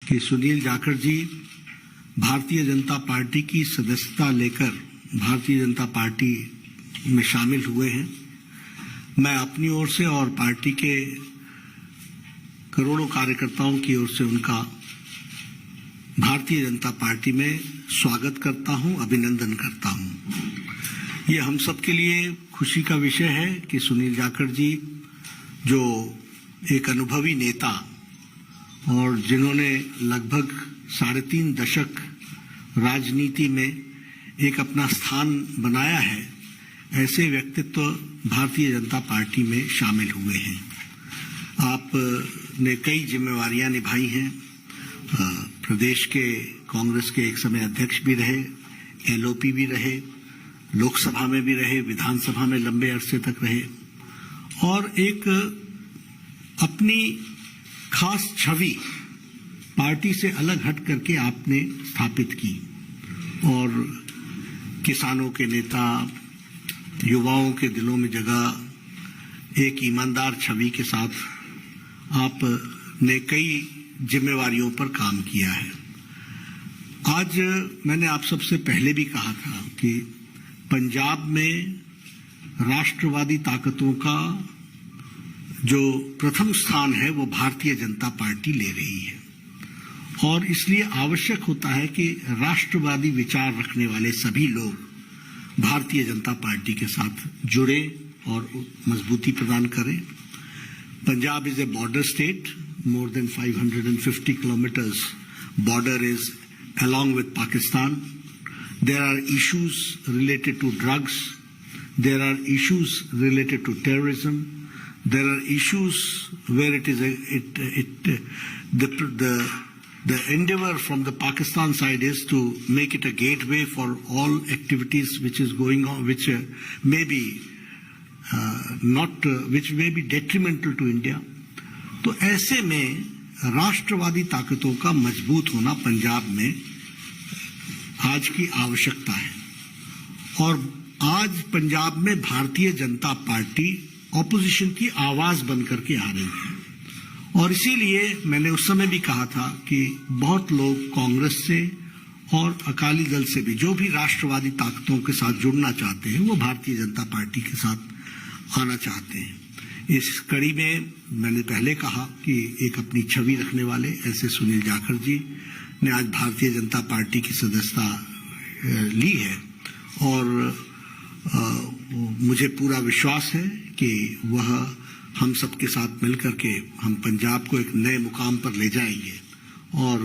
कि सुनील जाखड़ जी भारतीय जनता पार्टी की सदस्यता लेकर भारतीय जनता पार्टी में शामिल हुए हैं। मैं अपनी ओर से और पार्टी के करोड़ों कार्यकर्ताओं की ओर से उनका भारतीय जनता पार्टी में स्वागत करता हूं, अभिनंदन करता हूं। ये हम सब के लिए खुशी का विषय है कि सुनील जाखड़ जी जो एक अनुभवी नेता और जिन्होंने लगभग 3.5 दशक राजनीति में एक अपना स्थान बनाया है, ऐसे व्यक्तित्व भारतीय जनता पार्टी में शामिल हुए हैं। आपने कई जिम्मेवारियां निभाई हैं। प्रदेश के कांग्रेस के एक समय अध्यक्ष भी रहे, एलओपी भी रहे, लोकसभा में भी रहे, विधानसभा में लंबे अरसे तक रहे और एक अपनी खास छवि पार्टी से अलग हट करके आपने स्थापित की और किसानों के नेता, युवाओं के दिलों में जगह एक ईमानदार छवि के साथ आपने कई जिम्मेवारियों पर काम किया है। आज मैंने आप सबसे पहले भी कहा था कि पंजाब में राष्ट्रवादी ताकतों का जो प्रथम स्थान है वो भारतीय जनता पार्टी ले रही है और इसलिए आवश्यक होता है कि राष्ट्रवादी विचार रखने वाले सभी लोग भारतीय जनता पार्टी के साथ जुड़े और मजबूती प्रदान करें। Punjab is a border state, more than 550 kilometers border is along with Pakistan. There are issues related to drugs. There are issues related to terrorism. There are issues where it is the endeavor from the Pakistan side is to make it a gateway for all activities which is going on, which may be which may be detrimental to India. तो ऐसे में राष्ट्रवादी ताकतों का मजबूत होना पंजाब में आज की आवश्यकता है और आज पंजाब में भारतीय जनता पार्टी ऑपोजिशन की आवाज बन करके आ रही है और इसीलिए मैंने उस समय भी कहा था कि बहुत लोग कांग्रेस से और अकाली दल से भी जो भी राष्ट्रवादी ताकतों के साथ जुड़ना चाहते हैं वो भारतीय जनता पार्टी के साथ आना चाहते हैं। इस कड़ी में मैंने पहले कहा कि एक अपनी छवि रखने वाले ऐसे सुनील जाखड़ जी ने आज भारतीय जनता पार्टी की सदस्यता ली है और मुझे पूरा विश्वास है कि वह हम सबके साथ मिलकर के हम पंजाब को एक नए मुकाम पर ले जाएंगे और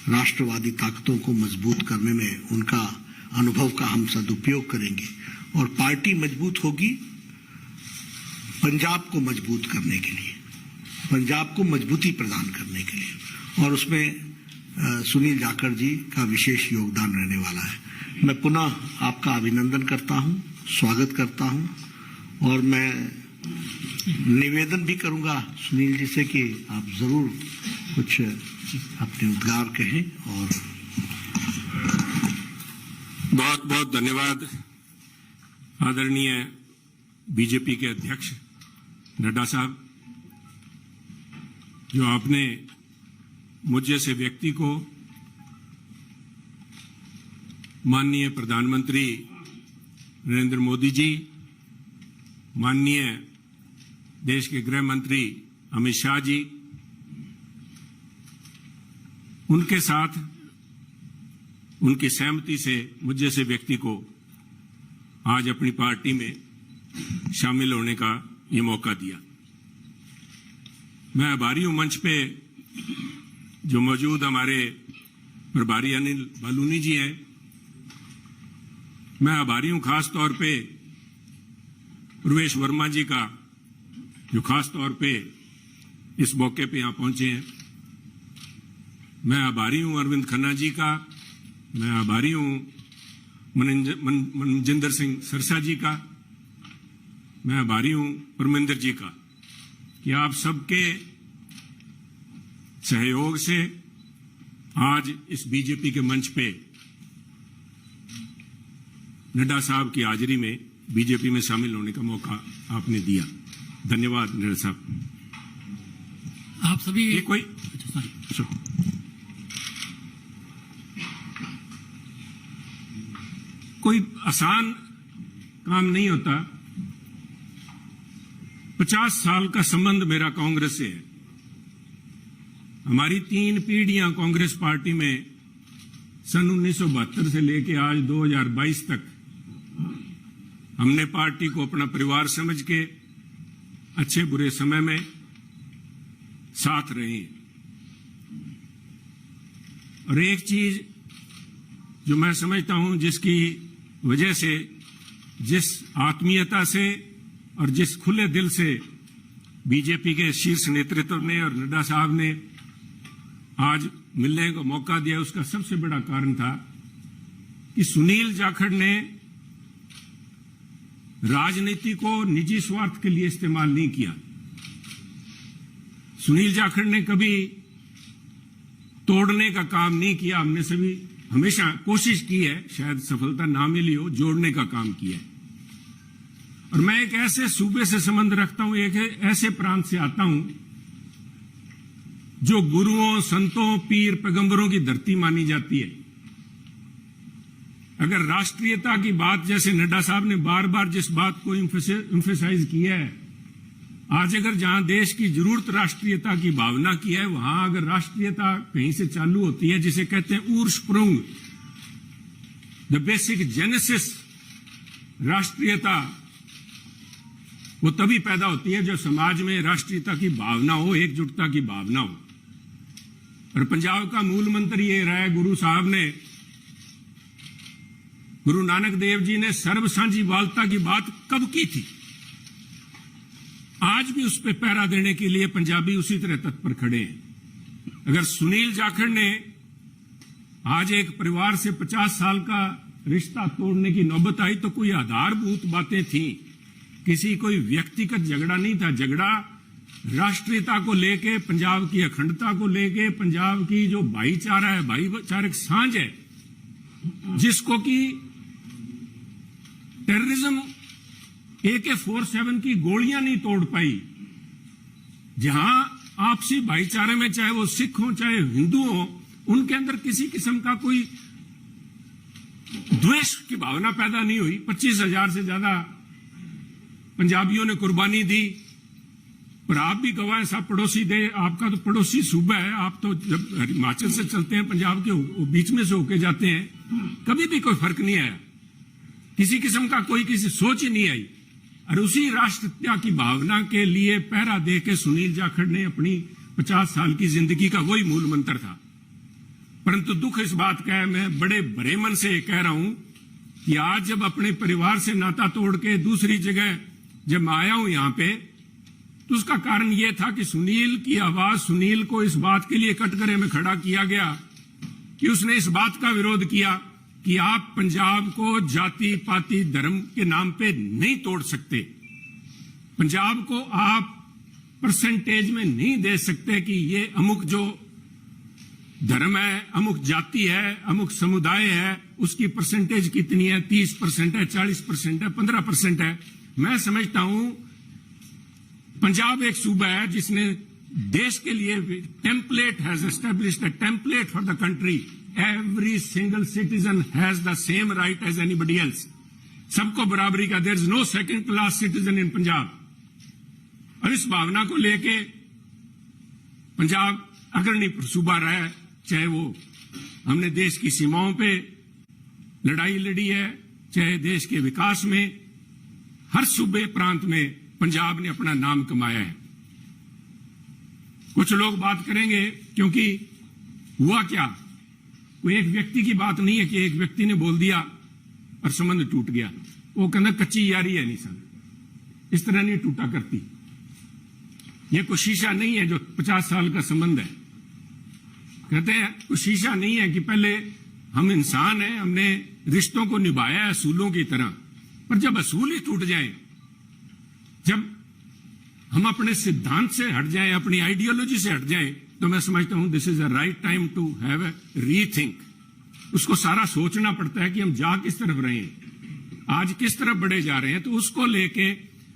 राष्ट्रवादी ताकतों को मजबूत करने में उनका अनुभव का हम सदुपयोग करेंगे और पार्टी मजबूत होगी पंजाब को मजबूत करने के लिए, पंजाब को मजबूती प्रदान करने के लिए और उसमें सुनील जाखड़ जी का विशेष योगदान रहने वाला है। मैं पुनः आपका अभिनंदन करता हूं, स्वागत करता हूं और मैं निवेदन भी करूंगा सुनील जी से कि आप जरूर कुछ अपने उद्गार कहें और बहुत बहुत धन्यवाद आदरणीय बीजेपी के अध्यक्ष नड्डा साहब, जो आपने मुझ जैसे व्यक्ति को माननीय प्रधानमंत्री नरेंद्र मोदी जी, माननीय देश के गृह मंत्री अमित शाह जी, उनके साथ उनकी सहमति से मुझ जैसे व्यक्ति को आज अपनी पार्टी में शामिल होने का ये मौका दिया। मैं आभारी हूं मंच पे जो मौजूद हमारे प्रभारी अनिल बालूनी जी हैं। मैं आभारी हूं खास तौर पे प्रवेश वर्मा जी का, जो खास तौर पे इस मौके पे यहां पहुंचे हैं। मैं आभारी हूं अरविंद खन्ना जी का, मैं आभारी हूं मनजिंदर सिंह सरसा जी का, मैं आभारी हूं परमिंदर जी का कि आप सबके सहयोग से आज इस बीजेपी के मंच पे नड्डा साहब की हाजिरी में बीजेपी में शामिल होने का मौका आपने दिया। धन्यवाद नड्डा साहब। आप सभी ये कोई कोई आसान काम नहीं होता। 50 साल का संबंध मेरा कांग्रेस से है। हमारी 3 पीढ़ियां कांग्रेस पार्टी में सन 1972 से लेकर आज 2022 तक हमने पार्टी को अपना परिवार समझ के अच्छे बुरे समय में साथ रहे। और एक चीज जो मैं समझता हूं, जिसकी वजह से, जिस आत्मीयता से और जिस खुले दिल से बीजेपी के शीर्ष नेतृत्व ने और नड्डा साहब ने आज मिलने का मौका दिया, उसका सबसे बड़ा कारण था कि सुनील जाखड़ ने राजनीति को निजी स्वार्थ के लिए इस्तेमाल नहीं किया। सुनील जाखड़ ने कभी तोड़ने का काम नहीं किया। हमने सभी हमेशा कोशिश की है, शायद सफलता ना मिली हो, जोड़ने का काम किया है। और मैं एक ऐसे सूबे से संबंध रखता हूं, एक ऐसे प्रांत से आता हूं जो गुरुओं, संतों, पीर, पैगंबरों की धरती मानी जाती है। अगर राष्ट्रीयता की बात, जैसे नड्डा साहब ने बार बार जिस बात को एम्फेसाइज किया है, आज अगर जहां देश की जरूरत राष्ट्रीयता की भावना की है, वहां अगर राष्ट्रीयता कहीं से चालू होती है, जिसे कहते हैं उर्स्प्रुंग, द बेसिक जेनेसिस राष्ट्रीयता, वो तभी पैदा होती है जब समाज में राष्ट्रीयता की भावना हो, एकजुटता की भावना हो। और पंजाब का मूल मंत्र ये रहा है, गुरु नानक देव जी ने सर्व साझीवालता की बात कब की थी? आज भी उस पर पहरा देने के लिए पंजाबी उसी तरह तत्पर खड़े हैं। अगर सुनील जाखड़ ने आज एक परिवार से 50 साल का रिश्ता तोड़ने की नौबत आई तो कोई आधारभूत बातें थी, किसी कोई व्यक्तिगत झगड़ा नहीं था। झगड़ा राष्ट्रीयता को लेके, पंजाब की अखंडता को लेके, पंजाब की जो भाईचारा है, भाईचारक सांझ है, जिसको कि टेररिज्म AK-47 की गोलियां नहीं तोड़ पाई। जहां आपसी भाईचारे में, चाहे वो सिख हो चाहे हिंदू हो, उनके अंदर किसी किस्म का कोई द्वेष की भावना पैदा नहीं हुई। 25,000 से ज्यादा पंजाबियों ने कुर्बानी दी। पर आप भी गवाह हैं, साहब पड़ोसी दे, आपका तो पड़ोसी सूबा है, आप तो जब हिमाचल से चलते हैं, पंजाब के बीच में से होके जाते हैं, कभी भी कोई फर्क नहीं आया, किसी किस्म का कोई किसी सोच ही नहीं आई। और उसी राष्ट्रीयता की भावना के लिए पहरा दे के सुनील जाखड़ ने अपनी 50 साल की जिंदगी का वही मूल मंत्र था। परंतु दुख इस बात का है, मैं बड़े भरे मन से कह रहा हूं कि आज जब अपने परिवार से नाता तोड़ के दूसरी जगह जब मैं आया हूं यहां पे, तो उसका कारण यह था कि सुनील की आवाज, सुनील को इस बात के लिए कटघरे में खड़ा किया गया कि उसने इस बात का विरोध किया कि आप पंजाब को जाति पाति धर्म के नाम पे नहीं तोड़ सकते। पंजाब को आप परसेंटेज में नहीं दे सकते कि ये अमुक जो धर्म है, अमुक जाति है, अमुक समुदाय है, उसकी परसेंटेज कितनी है, 30% है, 40% है, 15% है। मैं समझता हूं पंजाब एक सूबा है जिसने देश के लिए template has established a template for the country. Every single citizen has the same right as anybody else. सबको बराबरी का, there is no second class citizen in Punjab. और इस भावना को लेके पंजाब अग्रणी सूबा रहा है, चाहे वो हमने देश की सीमाओं पे लड़ाई लड़ी है, चाहे देश के विकास में, हर सूबे प्रांत में पंजाब ने अपना नाम कमाया है। कुछ लोग बात करेंगे, क्योंकि हुआ क्या, कोई एक व्यक्ति की बात नहीं है कि एक व्यक्ति ने बोल दिया और संबंध टूट गया। वो कहना कच्ची यारी है, नहीं सन, इस तरह नहीं टूटा करती। ये कोई शीशा नहीं है जो 50 साल का संबंध है। कहते हैं कोई शीशा नहीं है कि पहले हम इंसान हैं, हमने रिश्तों को निभाया असूलों की तरह, पर जब असूल ही टूट जाए, जब हम अपने सिद्धांत से हट जाएं, अपनी आइडियोलॉजी से हट जाएं, तो मैं समझता हूं this is a right time to have a rethink. उसको सारा सोचना पड़ता है कि हम जा किस तरफ रहे हैं, आज किस तरफ बढ़े जा रहे हैं। तो उसको लेके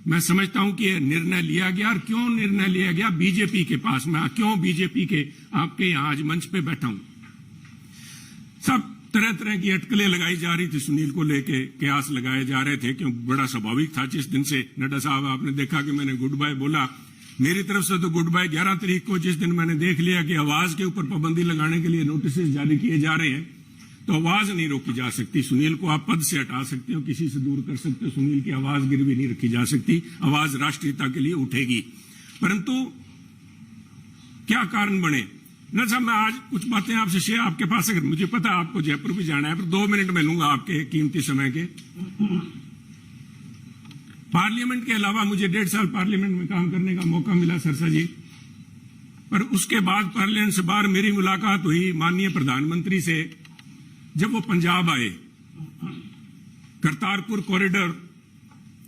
मैं समझता हूं कि यह निर्णय लिया गया। और क्यों निर्णय लिया गया बीजेपी के पास, मैं क्यों बीजेपी के आपके यहां आज मंच पे बैठा हूं। सब तरह तरह की अटकलें लगाई जा रही थी सुनील को लेके, कयास लगाए जा रहे थे, क्यों बड़ा स्वाभाविक था। जिस दिन से नड्डा साहब आपने देखा कि मैंने गुड बाय बोला, मेरी तरफ से तो गुड बाय 11 तारीख को, जिस दिन मैंने देख लिया कि आवाज के ऊपर पाबंदी लगाने के लिए नोटिस जारी किए जा रहे हैं, तो आवाज नहीं रोकी जा सकती। सुनील को आप पद से हटा सकते हो, किसी से दूर कर सकते हो, सुनील की आवाज गिरवी नहीं रखी जा सकती। आवाज राष्ट्रीयता के लिए उठेगी। परंतु क्या कारण बने न साहब, मैं आज कुछ बातें आपसे शेयर, आपके पास अगर मुझे पता है आपको जयपुर भी जाना है, पर 2 मिनट मैं लूंगा आपके कीमती समय के। पार्लियामेंट के अलावा मुझे 1.5 साल पार्लियामेंट में काम करने का मौका मिला सरसा जी, पर उसके बाद पार्लियामेंट से बाहर मेरी मुलाकात हुई माननीय प्रधानमंत्री से जब वो पंजाब आए। करतारपुर कॉरिडोर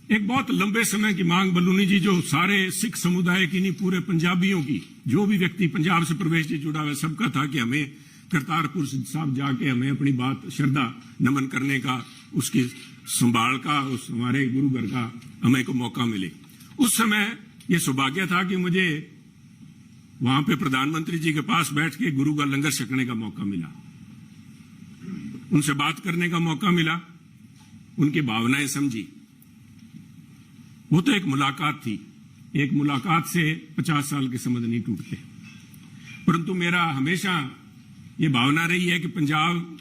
एक बहुत लंबे समय की मांग, बलूनी जी, जो सारे सिख समुदाय की नहीं, पूरे पंजाबियों की, जो भी व्यक्ति पंजाब से प्रवेश से जुड़ा हुआ सबका था कि हमें करतारपुर साहब जाके हमें अपनी बात श्रद्धा नमन करने का, उसकी संभाल का, उस हमारे गुरु घर का हमें को मौका मिले। उस समय ये सौभाग्य था कि मुझे वहां पे प्रधानमंत्री जी के पास बैठ के गुरु का लंगर छकने का मौका मिला, उनसे बात करने का मौका मिला, उनकी भावनाएं समझी। वो तो एक मुलाकात थी, एक मुलाकात से 50 साल के संबंध नहीं टूटते। परंतु मेरा हमेशा ये भावना रही है कि पंजाब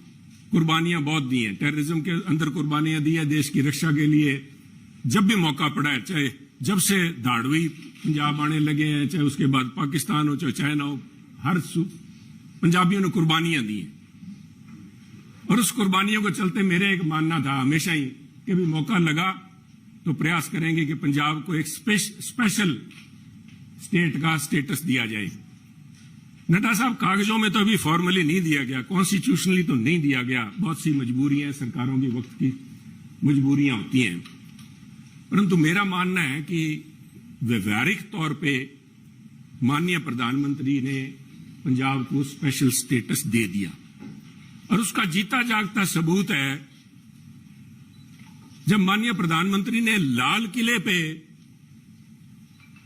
कुर्बानियां बहुत दी हैं, टेररिज्म के अंदर कुर्बानियां दी है देश की रक्षा के लिए। जब भी मौका पड़ा है, चाहे जब से धाड़वी पंजाब आने लगे हैं, चाहे उसके बाद पाकिस्तान हो, चाहे चाइना हो, हर पंजाबियों ने कुर्बानियां दी हैं। और उस कुर्बानियों को चलते मेरे एक मानना था हमेशा ही कि भी मौका लगा तो प्रयास करेंगे कि पंजाब को एक स्पेशल स्टेट का स्टेटस दिया जाए। नड्डा साहब, कागजों में तो अभी फॉर्मली नहीं दिया गया, कॉन्स्टिट्यूशनली तो नहीं दिया गया, बहुत सी मजबूरियां, सरकारों की वक्त की मजबूरियां होती हैं। परंतु मेरा मानना है कि व्यवहारिक तौर पे माननीय प्रधानमंत्री ने पंजाब को स्पेशल स्टेटस दे दिया। और उसका जीता जागता सबूत है जब माननीय प्रधानमंत्री ने लाल किले पे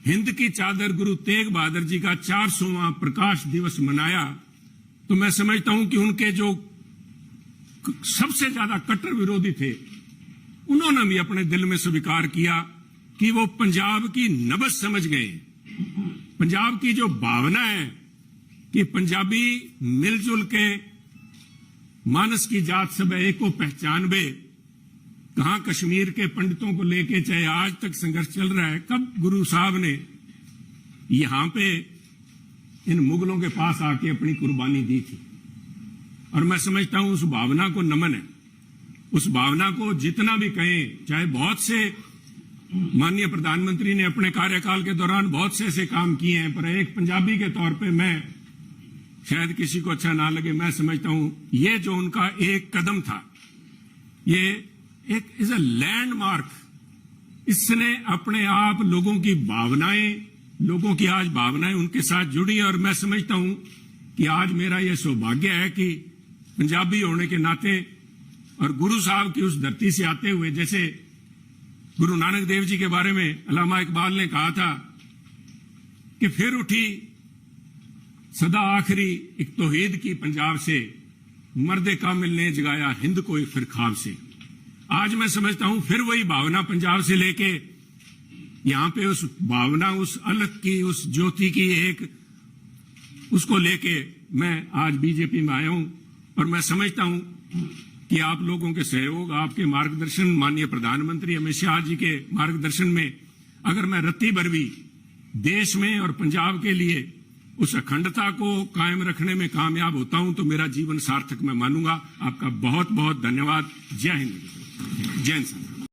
हिंद की चादर गुरु तेग बहादुर जी का 400वां प्रकाश दिवस मनाया, तो मैं समझता हूं कि उनके जो सबसे ज्यादा कट्टर विरोधी थे, उन्होंने भी अपने दिल में स्वीकार किया कि वो पंजाब की नब्ज समझ गए। पंजाब की जो भावना है कि पंजाबी मिलजुल के मानस की जात सब एक को पहचानबे, कहां कश्मीर के पंडितों को लेके चाहे आज तक संघर्ष चल रहा है, कब गुरु साहब ने यहां पे इन मुगलों के पास आके अपनी कुर्बानी दी थी। और मैं समझता हूं उस भावना को नमन है, उस भावना को जितना भी कहें, चाहे बहुत से माननीय प्रधानमंत्री ने अपने कार्यकाल के दौरान बहुत से ऐसे काम किए हैं, पर एक पंजाबी के तौर पे मैं, शायद किसी को अच्छा ना लगे, मैं समझता हूं ये जो उनका एक कदम था, ये एक इज अ लैंडमार्क। इसने अपने आप लोगों की भावनाएं, लोगों की आज भावनाएं उनके साथ जुड़ी। और मैं समझता हूं कि आज मेरा यह सौभाग्य है कि पंजाबी होने के नाते और गुरु साहब की उस धरती से आते हुए, जैसे गुरु नानक देव जी के बारे में अल्लामा इकबाल ने कहा था कि फिर उठी सदा आखिरी एक तौहीद की पंजाब से, मर्दे कामिल ने जगाया हिंद को फिर ख्वाब से। आज मैं समझता हूं फिर वही भावना पंजाब से लेके यहां पे उस भावना, उस अलग की, उस ज्योति की एक, उसको लेके मैं आज बीजेपी में आया हूं। और मैं समझता हूं कि आप लोगों के सहयोग, आपके मार्गदर्शन, माननीय प्रधानमंत्री अमित शाह जी के मार्गदर्शन में अगर मैं रत्ती भर भी देश में और पंजाब के लिए उस अखंडता को कायम रखने में कामयाब होता हूं तो मेरा जीवन सार्थक मैं मानूंगा। आपका बहुत बहुत धन्यवाद। जय हिंद, जय हिंद।